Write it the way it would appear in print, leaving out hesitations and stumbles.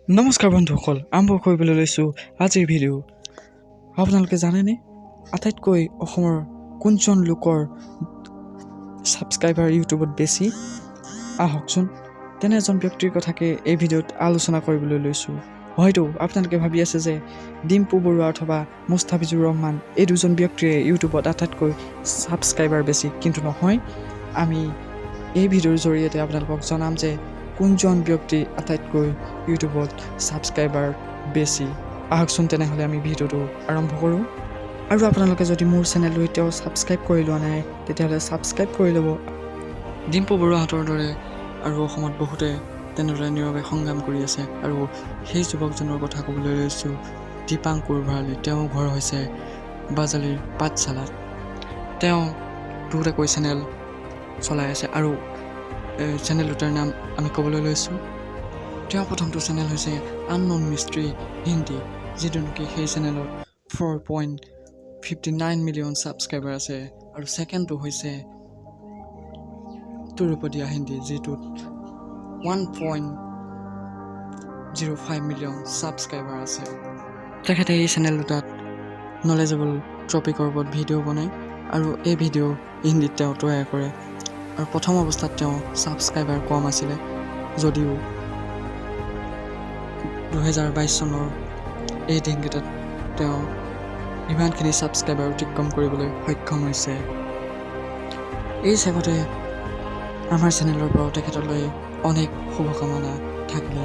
নমস্কাৰ বন্ধুসকল, আৰম্ভ কৰিবলৈ লৈছোঁ আজিৰ ভিডিঅ'। আপোনালোকে জানেনে আটাইতকৈ অসমৰ কোনজন লোকৰ ছাবস্ক্ৰাইবাৰ ইউটিউবত বেছি? আহকচোন তেনে এজন ব্যক্তিৰ কথাকে এই ভিডিঅ'ত আলোচনা কৰিবলৈ লৈছোঁ। হয়তো আপোনালোকে ভাবি আছে যে ডিম্পু বৰুৱা অথবা মুস্তাফিজুৰ ৰহমান এই দুজন ব্যক্তিয়ে ইউটিউবত আটাইতকৈ ছাবস্ক্ৰাইবাৰ বেছি, কিন্তু নহয়। আমি এই ভিডিঅ'ৰ জৰিয়তে আপোনালোকক জনাম যে কোনজন ব্যক্তি আটাইতকৈ ইউটিউবত ছাবস্ক্ৰাইবাৰ বেছি। আহকচোন তেনেহ'লে আমি ভিডিঅ'টো আৰম্ভ কৰোঁ। আৰু আপোনালোকে যদি মোৰ চেনেলটো এতিয়াও ছাবস্ক্ৰাইব কৰি লোৱা নাই তেতিয়াহ'লে ছাবস্ক্ৰাইব কৰি ল'ব। ডিম্পু বৰুৱাহঁতৰ দৰে আৰু অসমত বহুতে তেনেদৰে নীৰৱে সংগ্ৰাম কৰি আছে। আৰু সেই যুৱকজনৰ কথা ক'বলৈ লৈছোঁ দীপাংকুৰ ভৰালী। তেওঁৰ ঘৰ হৈছে বাজালিৰ পাঠশালাত। তেওঁ দুটাকৈ চেনেল চলাই আছে আৰু চেনেল দুটাৰ নাম আমি ক'বলৈ লৈছোঁ। তেওঁৰ প্ৰথমটো চেনেল হৈছে আনন'ন মিষ্ট্ৰী হিন্দী, যিটো নেকি সেই চেনেলত 4.59 মিলিয়ন ছাবস্ক্ৰাইবাৰ আছে। আৰু ছেকেণ্ডটো হৈছে তুৰুপদীয়া হিন্দী, যিটোত 1.05 মিলিয়ন ছাবস্ক্ৰাইবাৰ আছে। তেখেতে এই চেনেল দুটাত নলেজেবল টপিকৰ ওপৰত ভিডিঅ' বনায় আৰু এই ভিডিঅ' হিন্দীত তেওঁ তৈয়াৰ কৰে। আৰু প্ৰথম অৱস্থাত তেওঁ ছাবস্ক্ৰাইবাৰ কম আছিলে, যদিও 2022 চনৰ এই দিনকেইটাত তেওঁ ইমানখিনি ছাবস্ক্ৰাইবাৰ অতিক্ৰম কৰিবলৈ সক্ষম হৈছে। এই চেগতে আমাৰ চেনেলৰ পৰাও তেখেতলৈ অনেক শুভকামনা থাকিলে।